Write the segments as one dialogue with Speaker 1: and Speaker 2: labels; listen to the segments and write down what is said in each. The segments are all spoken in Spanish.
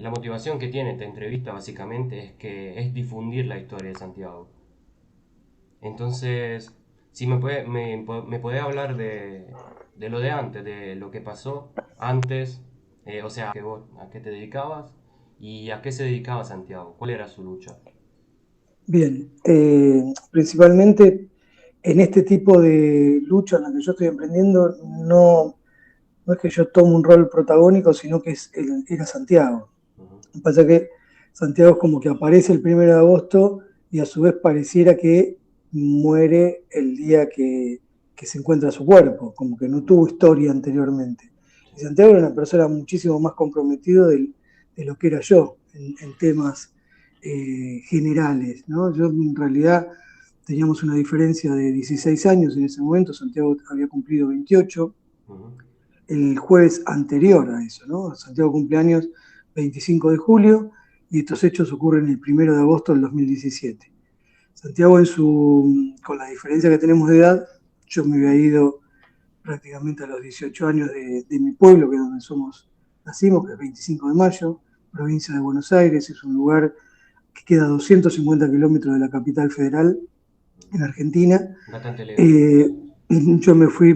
Speaker 1: la motivación que tiene esta entrevista básicamente es que es difundir la historia de Santiago. Entonces, si me puede hablar de lo de antes, de lo que pasó antes, o sea, que vos, a qué te dedicabas y a qué se dedicaba Santiago, cuál era su lucha.
Speaker 2: Bien, principalmente en este tipo de lucha en la que yo estoy emprendiendo, no es que yo tome un rol protagónico, sino que era Santiago.
Speaker 1: Ujú.
Speaker 2: Lo que pasa es que Santiago es como que aparece el 1 de agosto y a su vez pareciera que muere el día que se encuentra su cuerpo, como que no tuvo historia anteriormente.
Speaker 1: Sí.
Speaker 2: Y Santiago era una persona muchísimo más comprometido de lo que era yo en temas generales, ¿no? Yo en realidad teníamos una diferencia de 16 años en ese momento, Santiago había cumplido 28
Speaker 1: Ujú.
Speaker 2: el jueves anterior a eso, ¿no? Santiago cumpleaños 25 de julio y estos hechos ocurren el 1 de agosto del 2017. Santiago, con la diferencia que tenemos de edad, yo me había ido prácticamente a los 18 años de mi pueblo, que es donde nacimos, que es 25 de Mayo, provincia de Buenos Aires, es un lugar que queda a 250 kilómetros de la capital federal en Argentina.
Speaker 1: Bastante lejos.
Speaker 2: Eh, yo me fui a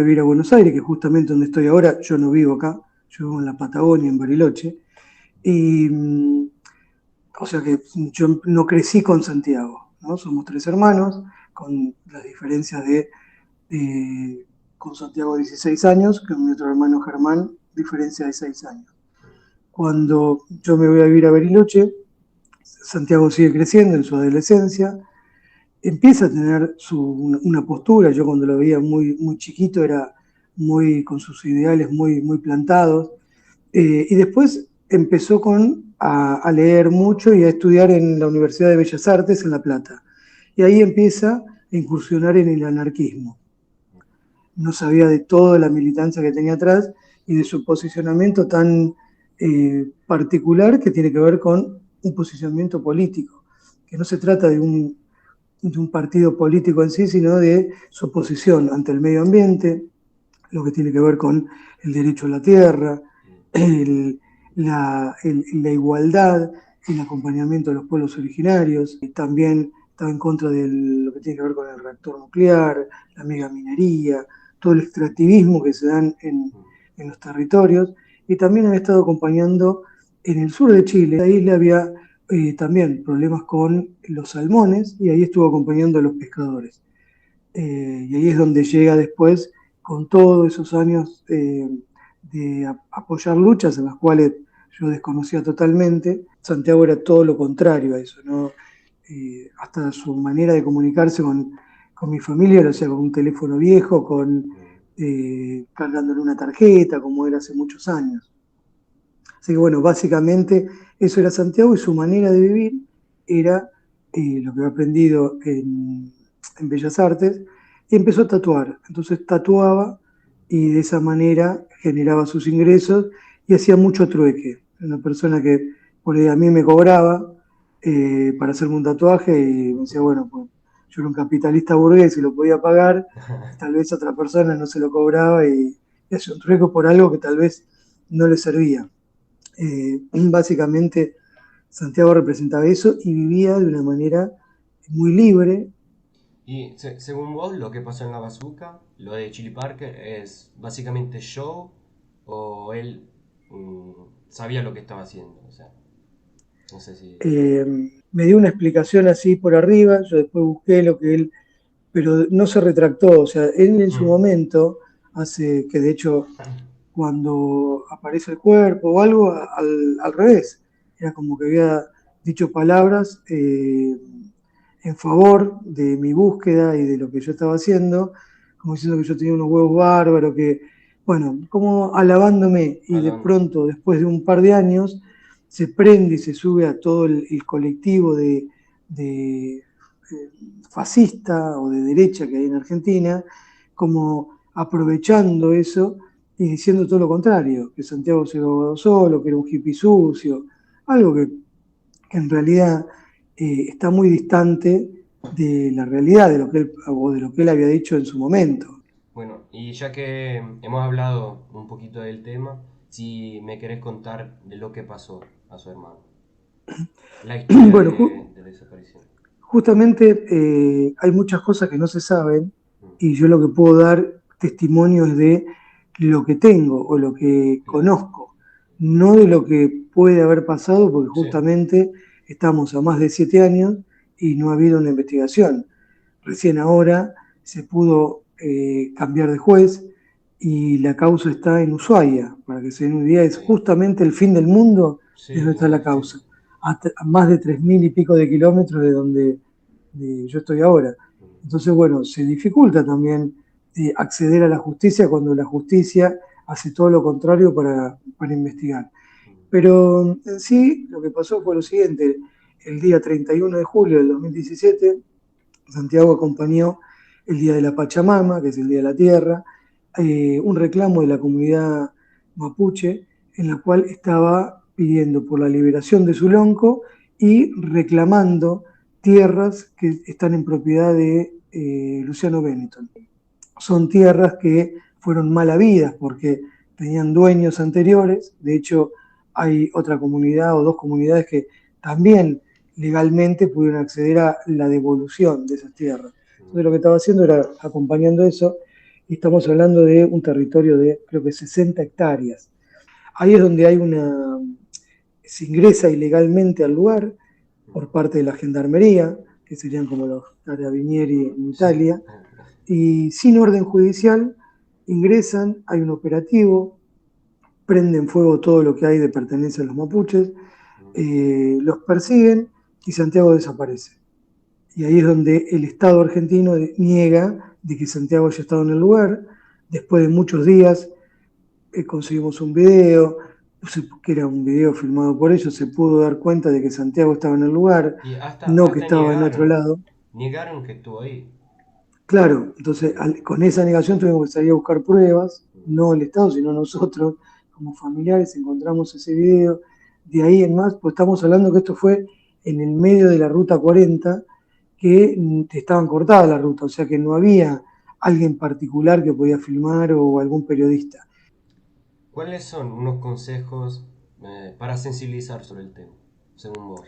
Speaker 2: vivir a Buenos Aires, que es justamente donde estoy ahora. Yo no vivo acá, yo vivo en la Patagonia, en Bariloche. Y, o sea que yo no crecí con Santiago, ¿no? Somos tres hermanos, con las diferencias con Santiago 16 años, con mi otro hermano Germán, diferencia de 6 años. Cuando yo me voy a vivir a Bariloche, Santiago sigue creciendo en su adolescencia, empieza a tener una postura. Yo cuando lo veía muy chiquito era muy con sus ideales muy plantados. Y después empezó a leer mucho y a estudiar en la Universidad de Bellas Artes en La Plata. Y ahí empieza a incursionar en el anarquismo. No sabía de toda la militancia que tenía atrás y de su posicionamiento tan particular que tiene que ver con un posicionamiento político, que no se trata de un partido político en sí, sino de su posición ante el medio ambiente, lo que tiene que ver con el derecho a la tierra, el, la igualdad, el acompañamiento de los pueblos originarios. Y también estaba en contra de lo que tiene que ver con el reactor nuclear, la megaminería, todo el extractivismo que se dan en los territorios. Y también había estado acompañando en el sur de Chile. La isla había también problemas con los salmones y ahí estuvo acompañando a los pescadores. Y ahí es donde llega después con todos esos años de apoyar luchas en las cuales yo desconocía totalmente. Santiago era todo lo contrario a eso, ¿no? Hasta su manera de comunicarse con mi familia, o sea, con un teléfono viejo, cargándole una tarjeta, como era hace muchos años. Así que bueno, básicamente eso era Santiago y su manera de vivir era lo que había aprendido en Bellas Artes y empezó a tatuar. Entonces tatuaba y de esa manera generaba sus ingresos y hacía mucho trueque. Una persona que por ahí a mí me cobraba para hacerme un tatuaje y me decía, bueno, pues yo era un capitalista burgués y lo podía pagar, y tal vez otra persona no se lo cobraba y hacía un trueque por algo que tal vez no le servía. Básicamente Santiago representaba eso y vivía de una manera muy libre.
Speaker 1: Y según vos, lo que pasó en la Bazooka, lo de Chili Parker, es básicamente show o él mm, sabía lo que estaba haciendo. O sea, no sé si...
Speaker 2: Eh, Me dio una explicación así por arriba, yo después busqué lo que él, pero no se retractó, o sea, él en su
Speaker 1: Mm.
Speaker 2: momento hace que de hecho cuando aparece el cuerpo o algo, al revés, era como que había dicho palabras en favor de mi búsqueda y de lo que yo estaba haciendo, como diciendo que yo tenía unos huevos bárbaros, que, bueno, como alabándome y de
Speaker 1: Hablando.
Speaker 2: pronto, después de un par de años, se prende y se sube a todo el colectivo de fascista o de derecha que hay en Argentina, como aprovechando eso y diciendo todo lo contrario, que Santiago se lo solo, que era un hippie sucio, algo que en realidad está muy distante de la realidad de lo que él, o de lo que él había dicho en su momento.
Speaker 1: Bueno, y ya que hemos hablado un poquito del tema, si me querés contar de lo que pasó a su hermano. La historia
Speaker 2: Bueno,
Speaker 1: de la desaparición.
Speaker 2: justamente hay muchas cosas que no se saben
Speaker 1: Mm,
Speaker 2: y yo lo que puedo dar testimonio es de lo que tengo o lo que
Speaker 1: claro.
Speaker 2: conozco, no de lo que puede haber pasado, porque
Speaker 1: Sí.
Speaker 2: justamente estamos a más de 7 años y no ha habido una investigación. Recién ahora se pudo cambiar de juez y la causa está en Ushuaia. Para que se den una idea, es
Speaker 1: Sí.
Speaker 2: justamente el fin del mundo, es
Speaker 1: Sí,
Speaker 2: donde está la
Speaker 1: sí.
Speaker 2: causa. A más de 3.000 y pico de kilómetros de donde yo estoy ahora.
Speaker 1: Mm,
Speaker 2: Entonces, bueno, se dificulta también acceder a la justicia cuando la justicia hace todo lo contrario para investigar.
Speaker 1: mm,
Speaker 2: Pero en sí, lo que pasó fue lo siguiente. El día 31 de julio del 2017, Santiago acompañó el Día de la Pachamama, que es el Día de la Tierra, un reclamo de la comunidad mapuche, en la cual estaba pidiendo por la liberación de su lonco y reclamando tierras que están en propiedad de Luciano Benetton. Son tierras que fueron mal habidas porque tenían dueños anteriores. De hecho, hay otra comunidad o dos comunidades que también legalmente pudieron acceder a la devolución de esas tierras. Entonces lo que estaba haciendo era acompañando eso, y estamos hablando de un territorio de creo que 60 hectáreas. Ahí es donde hay se ingresa ilegalmente al lugar por
Speaker 1: mm.
Speaker 2: parte de la gendarmería, que serían como los carabinieri en
Speaker 1: Sí.
Speaker 2: Italia, y sin orden judicial ingresan, hay un operativo, prenden fuego todo lo que hay de pertenencia a los mapuches,
Speaker 1: Mm,
Speaker 2: los persiguen y Santiago desaparece. Y ahí es donde el Estado argentino niega de que Santiago haya estado en el lugar. Después de muchos días conseguimos un video, que era un video filmado por ellos, se pudo dar cuenta de que Santiago estaba en el lugar,
Speaker 1: y hasta,
Speaker 2: no que
Speaker 1: hasta
Speaker 2: estaba en otro
Speaker 1: negaron.
Speaker 2: lado.
Speaker 1: Negaron que estuvo ahí.
Speaker 2: Claro, entonces
Speaker 1: Mm,
Speaker 2: con esa negación tuvimos que salir a buscar pruebas,
Speaker 1: mm,
Speaker 2: no el Estado, sino nosotros, como familiares, encontramos ese video. De ahí en más, pues estamos hablando que esto fue en el medio de la ruta 40, que estaban cortada la ruta, o sea que no había alguien particular que podía filmar o algún periodista.
Speaker 1: ¿Cuáles son unos consejos para sensibilizar sobre el tema, según vos?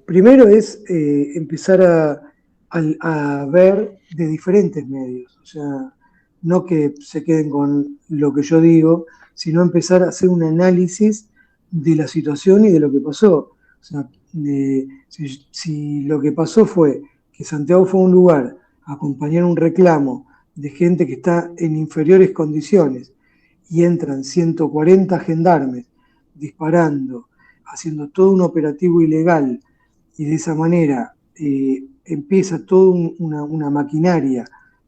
Speaker 2: Primero es empezar a ver de diferentes medios, o sea, no que se queden con lo que yo digo, sino empezar a hacer un análisis de la situación y de lo que pasó. O sea, si lo que pasó fue que Santiago fue a un lugar a acompañar un reclamo de gente que está en inferiores condiciones y entran 140 gendarmes disparando, haciendo todo un operativo ilegal y de esa manera empieza toda una maquinaria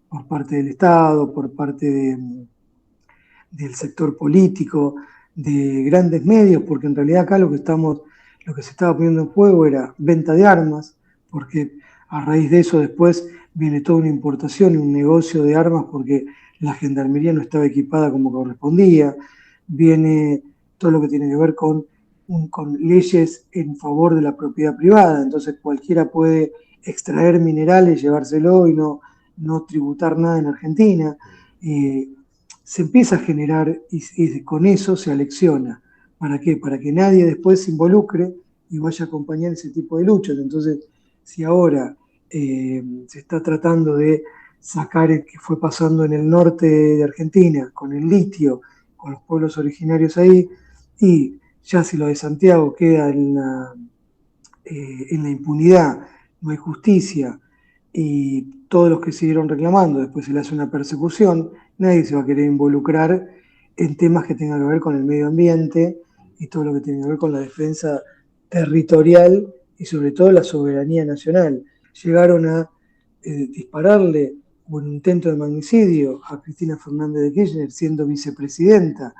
Speaker 2: por parte del Estado, por parte del sector político, de grandes medios, porque en realidad acá lo que se estaba poniendo en juego era venta de armas, porque a raíz de eso después viene toda una importación y un negocio de armas porque la gendarmería no estaba equipada como correspondía, viene todo lo que tiene que ver con leyes en favor de la propiedad privada, entonces cualquiera puede extraer minerales, llevárselo y no tributar nada en Argentina. Eh, Se empieza a generar y con eso se alecciona. ¿Para qué? Para que nadie después se involucre y vaya a acompañar ese tipo de luchas. Entonces, si ahora se está tratando de sacar el que fue pasando en el norte de Argentina, con el litio, con los pueblos originarios ahí, y ya si lo de Santiago queda en la impunidad, no hay justicia, y todos los que siguieron reclamando, después se le hace una persecución, nadie se va a querer involucrar en temas que tengan que ver con el medio ambiente y todo lo que tiene que ver con la defensa territorial y sobre todo la soberanía nacional. Llegaron a dispararle un intento de magnicidio a Cristina Fernández de Kirchner siendo vicepresidenta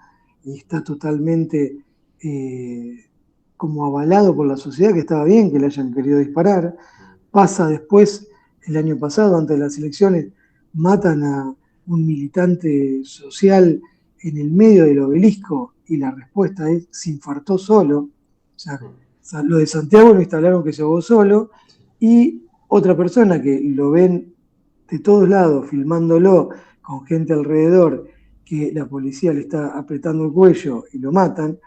Speaker 2: y está totalmente como avalado por la sociedad, que estaba bien que le hayan querido disparar. Pasa después, el año pasado, antes de las elecciones, matan a un militante social en el medio del obelisco y la respuesta es, se infartó solo. Lo de Santiago lo instalaron que se ahogó solo y otra persona que lo ven de todos lados filmándolo con gente alrededor que la policía le está apretando el cuello y lo matan,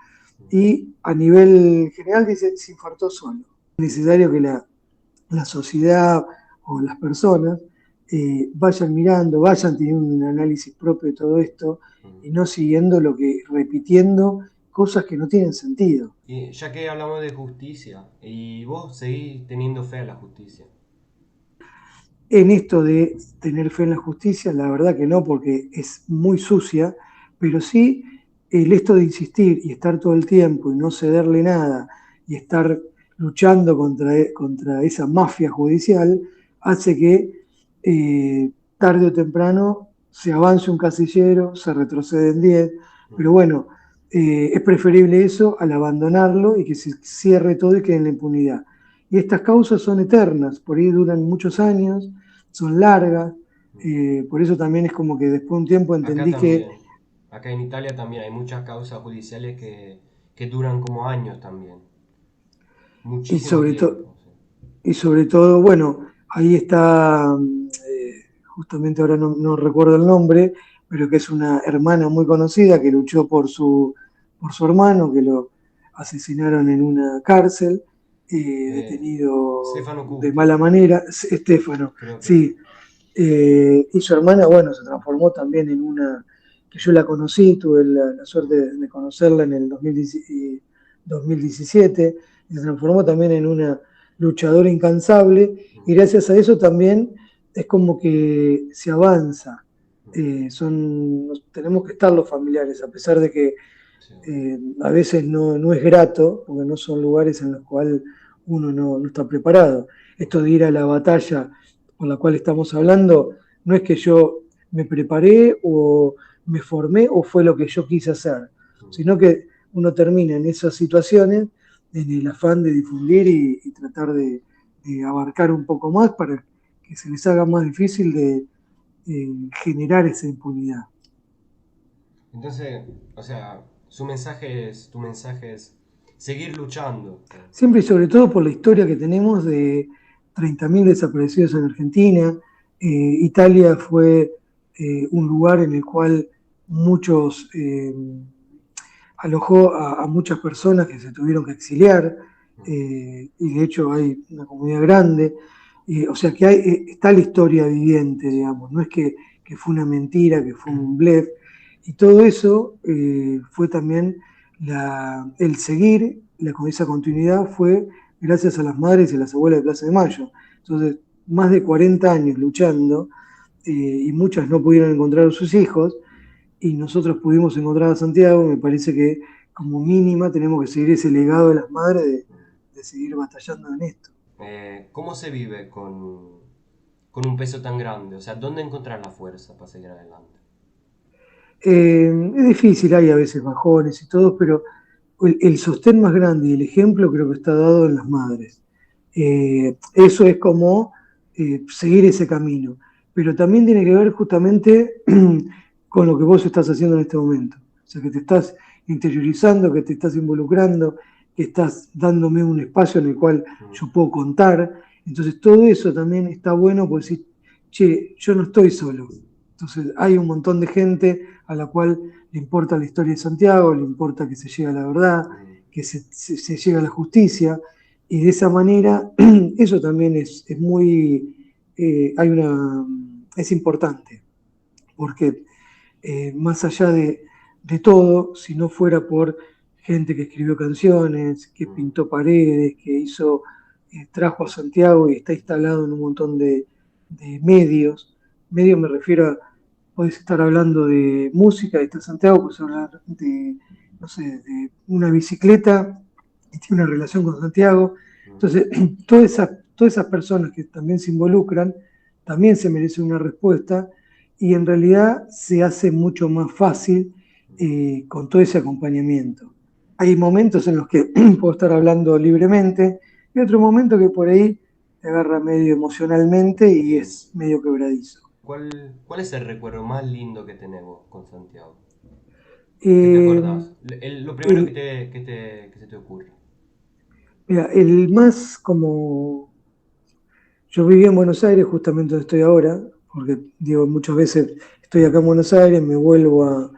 Speaker 2: y a nivel general dice, se infartó solo. Es necesario que la sociedad o las personas vayan mirando, vayan teniendo un análisis propio de todo esto y no siguiendo repitiendo cosas que no tienen sentido.
Speaker 1: Y ya que hablamos de justicia, ¿y vos seguís teniendo fe a la justicia?
Speaker 2: En esto de tener fe en la justicia, la verdad que no, porque es muy sucia, pero sí esto de insistir y estar todo el tiempo y no cederle nada y estar luchando contra esa mafia judicial hace que tarde o temprano se avance un casillero, se retroceden 10, pero bueno, es preferible eso al abandonarlo y que se cierre todo y quede en la impunidad. Y estas causas son eternas, por ahí duran muchos años, son largas, por eso también es como que después de un tiempo
Speaker 1: Acá
Speaker 2: entendí que,
Speaker 1: también, acá en Italia también hay muchas causas judiciales que duran como años también,
Speaker 2: y
Speaker 1: muchísimo
Speaker 2: sobre, to-
Speaker 1: tiempo. Sí.
Speaker 2: y sobre todo, bueno, ahí está, justamente ahora no recuerdo el nombre, pero que es una hermana muy conocida que luchó por su hermano, que lo asesinaron en una cárcel, detenido
Speaker 1: Stefano
Speaker 2: de
Speaker 1: Cucchi,
Speaker 2: mala manera, Estefano,
Speaker 1: creo que sí.
Speaker 2: sí. Y su hermana, bueno, se transformó también en una, que yo la conocí, tuve la suerte de conocerla en el 2017, y se transformó también en una luchadora incansable, y gracias a eso también es como que se avanza. Tenemos que estar los familiares, a pesar de que
Speaker 1: Sí.
Speaker 2: a veces no es grato, porque no son lugares en los cuales uno no está preparado. Esto de ir a la batalla con la cual estamos hablando, no es que yo me preparé o me formé o fue lo que yo quise hacer, sino que uno termina en esas situaciones en el afán de difundir y tratar de abarcar un poco más para que se les haga más difícil de generar esa impunidad.
Speaker 1: Entonces, o sea, tu mensaje es seguir luchando.
Speaker 2: Siempre y sobre todo por la historia que tenemos de 30.000 desaparecidos en Argentina. Italia fue un lugar en el cual muchos alojó a muchas personas que se tuvieron que exiliar, y de hecho hay una comunidad grande. O sea que está la historia viviente, digamos, no es que fue una mentira, que fue un blef, y todo eso fue también el seguir con esa continuidad fue gracias a las madres y las abuelas de Plaza de Mayo. Entonces, más de 40 años luchando, y muchas no pudieron encontrar a sus hijos, y nosotros pudimos encontrar a Santiago. Me parece que como mínima tenemos que seguir ese legado de las madres de seguir batallando en esto.
Speaker 1: ¿Cómo se vive con un peso tan grande? O sea, ¿dónde encontrar la fuerza para seguir adelante?
Speaker 2: Es difícil, hay a veces bajones y todo, pero el sostén más grande y el ejemplo creo que está dado en las madres. Eso es como seguir ese camino, pero también tiene que ver justamente con lo que vos estás haciendo en este momento. O sea, que te estás interiorizando, que te estás involucrando, que estás dándome un espacio en el cual yo puedo contar. Entonces, todo eso también está bueno, porque decir, che, yo no estoy solo. Entonces, hay un montón de gente a la cual le importa la historia de Santiago, le importa que se llegue a la verdad, que se llegue a la justicia, y de esa manera eso también es muy, es importante, porque más allá de todo, si no fuera por gente que escribió canciones, que pintó paredes, que trajo a Santiago y está instalado en un montón de medios me refiero a, podés estar hablando de música y está Santiago, puedes hablar de, no sé, de una bicicleta y tiene una relación con Santiago. Entonces, todas esas personas que también se involucran, también se merecen una respuesta, y en realidad se hace mucho más fácil con todo ese acompañamiento. Hay momentos en los que puedo estar hablando libremente y otro momento que por ahí te agarra medio emocionalmente y es medio quebradizo.
Speaker 1: ¿Cuál es el recuerdo más lindo que tenemos con Santiago? ¿Qué te
Speaker 2: Eh,
Speaker 1: acordás? Lo primero
Speaker 2: el,
Speaker 1: que se te ocurre.
Speaker 2: Mira, el más como yo viví en Buenos Aires, justamente donde estoy ahora, porque digo, muchas veces estoy acá en Buenos Aires, me vuelvo a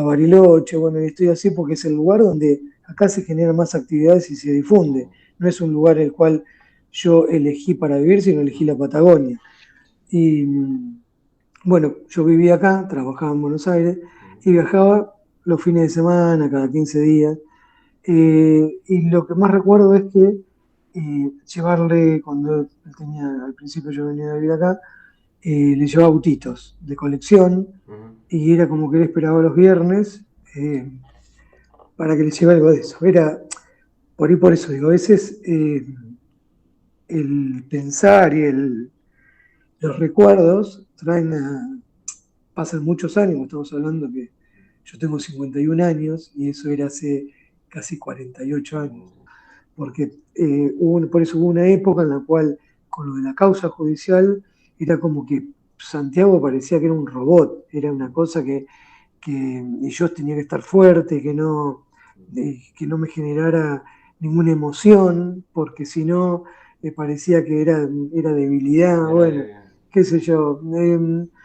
Speaker 2: Bariloche, bueno, y estoy así porque es el lugar donde acá se generan más actividades y se difunde. No es un lugar el cual yo elegí para vivir, sino elegí la Patagonia. Y bueno, yo vivía acá, trabajaba en Buenos Aires y viajaba los fines de semana, cada 15 días. Y lo que más recuerdo es que llevarle, cuando él tenía, al principio yo venía a vivir acá, le llevaba autitos de colección
Speaker 1: Ujú.
Speaker 2: y era como que él esperaba los viernes para que le lleve algo de eso. Era por ahí por eso, digo, a veces el pensar y los recuerdos pasan muchos años, estamos hablando que yo tengo 51 años y eso era hace casi 48 años, porque por eso hubo una época en la cual con lo de la causa judicial era como que Santiago parecía que era un robot, era una cosa y yo tenía que estar fuerte, que no me generara ninguna emoción, porque si no me parecía que era debilidad,
Speaker 1: Era
Speaker 2: bueno,
Speaker 1: de-
Speaker 2: qué sé yo,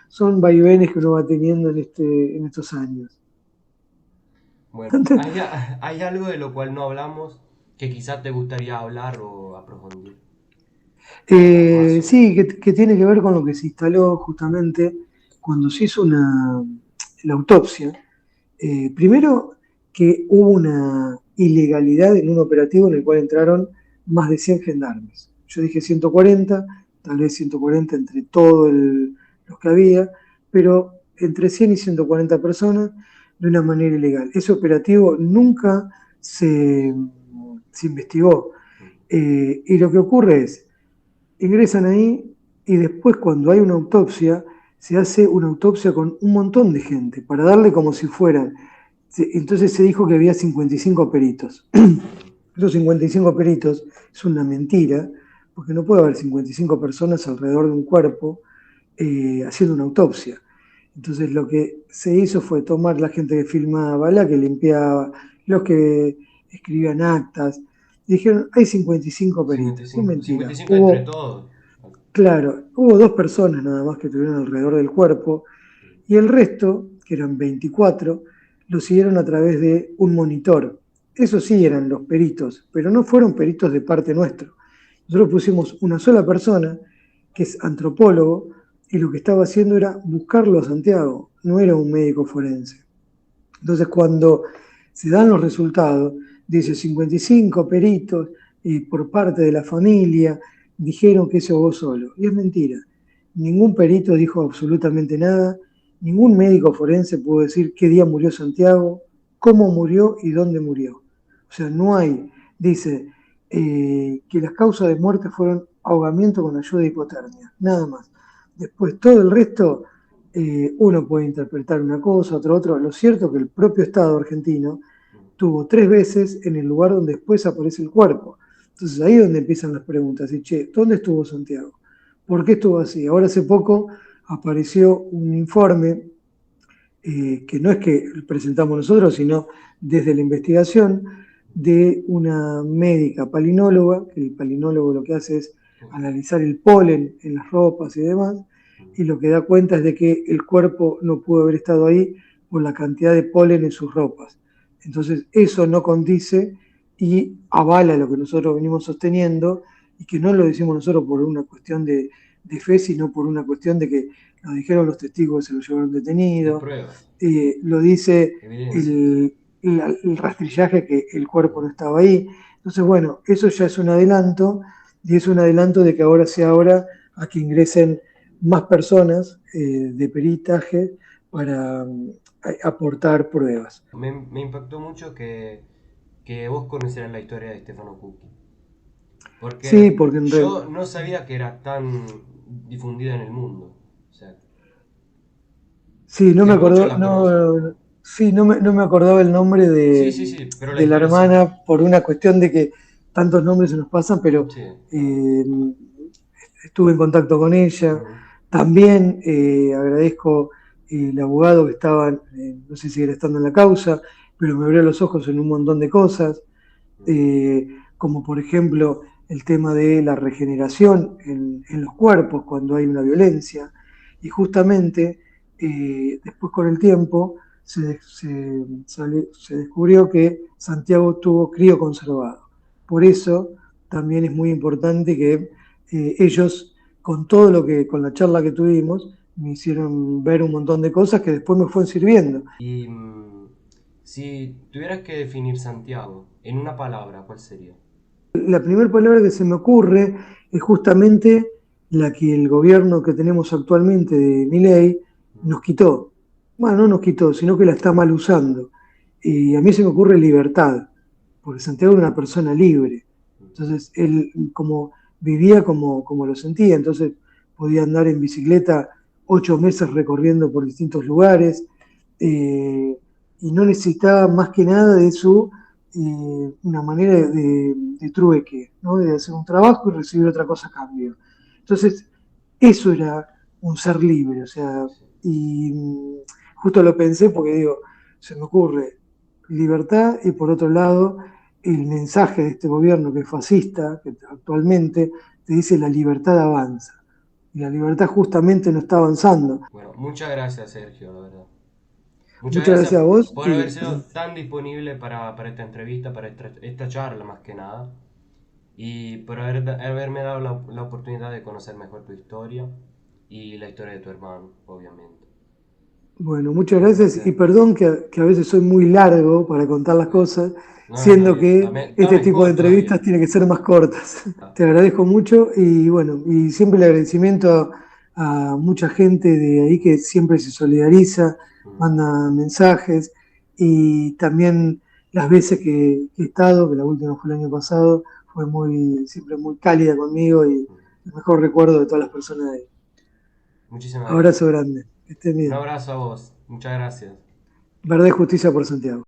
Speaker 2: son vaivenes que uno va teniendo en estos años.
Speaker 1: Bueno, hay algo de lo cual no hablamos que quizás te gustaría hablar o aprofundir. Hablar más sobre.
Speaker 2: Sí, que tiene que ver con lo que se instaló justamente cuando se hizo la autopsia. Primero, que hubo una ilegalidad en un operativo en el cual entraron más de 100 gendarmes. Yo dije 140, tal vez 140 entre los que había, pero entre 100 y 140 personas de una manera ilegal. Ese operativo nunca se investigó. Y lo que ocurre es, ingresan ahí y después cuando hay una autopsia, se hace una autopsia con un montón de gente para darle como si fueran. Entonces se dijo que había 55 peritos. Esos 55 peritos es una mentira, porque no puede haber 55 personas alrededor de un cuerpo haciendo una autopsia. Entonces lo que se hizo fue tomar la gente que filmaba, la que limpiaba, los que escribían actas. Y dijeron, hay 55 peritos. Es
Speaker 1: 55,
Speaker 2: mentira.
Speaker 1: 55 entre todos.
Speaker 2: Claro, hubo dos personas nada más que estuvieron alrededor del cuerpo y el resto, que eran 24, lo siguieron a través de un monitor. Esos sí eran los peritos, pero no fueron peritos de parte nuestra. Nosotros pusimos una sola persona, que es antropólogo, y lo que estaba haciendo era buscarlo a Santiago, no era un médico forense. Entonces, cuando se dan los resultados, dice 55 peritos por parte de la familia dijeron que se ahogó solo. Y es mentira. Ningún perito dijo absolutamente nada, ningún médico forense pudo decir qué día murió Santiago, cómo murió y dónde murió. O sea, no hay, dice, que las causas de muerte fueron ahogamiento con ayuda de hipotermia, nada más. Después todo el resto uno puede interpretar una cosa, otro. Lo cierto es que el propio Estado argentino tuvo 3 veces en el lugar donde después aparece el cuerpo. Entonces ahí es donde empiezan las preguntas. Y, che, ¿dónde estuvo Santiago? ¿Por qué estuvo así? Ahora hace poco apareció un informe que no es que presentamos nosotros, sino desde la investigación de una médica palinóloga, que el palinólogo lo que hace es analizar el polen en las ropas y demás, y lo que da cuenta es de que el cuerpo no pudo haber estado ahí por la cantidad de polen en sus ropas. Entonces, eso no condice y avala lo que nosotros venimos sosteniendo y que no lo decimos nosotros por una cuestión de fe, sino por una cuestión de que nos dijeron los testigos que se lo llevaron
Speaker 1: De
Speaker 2: detenido,
Speaker 1: pruebas,
Speaker 2: lo dice
Speaker 1: evidencia.
Speaker 2: el rastrillaje que el cuerpo no estaba ahí. Entonces, bueno, eso ya es un adelanto y es un adelanto de que ahora se abra a que ingresen más personas de peritaje para aportar pruebas.
Speaker 1: Me impactó mucho que vos conocieras la historia de Stefano Cucchi.
Speaker 2: Sí,
Speaker 1: Porque
Speaker 2: porque
Speaker 1: yo no sabía que era tan difundida en el mundo. O sea,
Speaker 2: sí, no
Speaker 1: que
Speaker 2: me
Speaker 1: muchos
Speaker 2: acordó,
Speaker 1: la conocen.
Speaker 2: no, sí, no me acordaba el nombre
Speaker 1: Sí, sí, sí, pero la
Speaker 2: de la
Speaker 1: historia sí.
Speaker 2: hermana por una cuestión de que tantos nombres se nos pasan, pero
Speaker 1: Sí.
Speaker 2: eh, estuve en contacto con ella.
Speaker 1: Ujú.
Speaker 2: También agradezco el abogado que estaba, no sé si era estando en la causa, pero me abrió los ojos en un montón de cosas, como por ejemplo el tema de la regeneración en los cuerpos cuando hay una violencia. Y justamente después con el tiempo se descubrió que Santiago tuvo crío conservado. Por eso también es muy importante que ellos, con todo lo que, con la charla que tuvimos, me hicieron ver un montón de cosas que después me fueron sirviendo.
Speaker 1: Y si tuvieras que definir Santiago en una palabra, ¿cuál sería?
Speaker 2: La primera palabra que se me ocurre es justamente la que el gobierno que tenemos actualmente de Milei
Speaker 1: Mm,
Speaker 2: nos quitó. Bueno, no nos quitó, sino que la está mal usando. Y a mí se me ocurre libertad, porque Santiago era una persona libre.
Speaker 1: mm.
Speaker 2: Entonces, él como vivía como lo sentía, entonces podía andar en bicicleta 8 meses recorriendo por distintos lugares, y no necesitaba más que nada de una manera de trueque, ¿no? De hacer un trabajo y recibir otra cosa a cambio. Entonces, eso era un ser libre, o sea,
Speaker 1: Sí.
Speaker 2: y justo lo pensé porque digo, se me ocurre libertad y por otro lado el mensaje de este gobierno que es fascista, que actualmente te dice la libertad avanza. Y la libertad justamente no está avanzando.
Speaker 1: Bueno, muchas gracias, Sergio, la verdad. Muchas
Speaker 2: Muchas
Speaker 1: gracias
Speaker 2: gracias a vos
Speaker 1: por haber
Speaker 2: y
Speaker 1: sido tan disponible para esta entrevista, para esta charla más que nada, y por haberme dado la oportunidad de conocer mejor tu historia y la historia de tu hermano, obviamente.
Speaker 2: bueno, muchas
Speaker 1: Un
Speaker 2: gracias y
Speaker 1: placer.
Speaker 2: perdón que a veces soy muy largo para contar las cosas,
Speaker 1: No, está
Speaker 2: siendo
Speaker 1: bien,
Speaker 2: que
Speaker 1: está
Speaker 2: este tipo de
Speaker 1: mejor todavía.
Speaker 2: entrevistas tiene que ser más cortas.
Speaker 1: Ah,
Speaker 2: Te agradezco mucho y bueno, y siempre el agradecimiento a mucha gente de ahí que siempre se solidariza,
Speaker 1: mm,
Speaker 2: manda mensajes y también las veces que he estado, que la última fue el año pasado, fue siempre muy cálida conmigo y
Speaker 1: mm.
Speaker 2: el mejor recuerdo de todas las personas de ahí.
Speaker 1: Muchísimas
Speaker 2: Abrazo
Speaker 1: gracias.
Speaker 2: grande, que estén
Speaker 1: Un
Speaker 2: bien.
Speaker 1: abrazo a vos. Muchas gracias.
Speaker 2: Verdad y justicia por Santiago.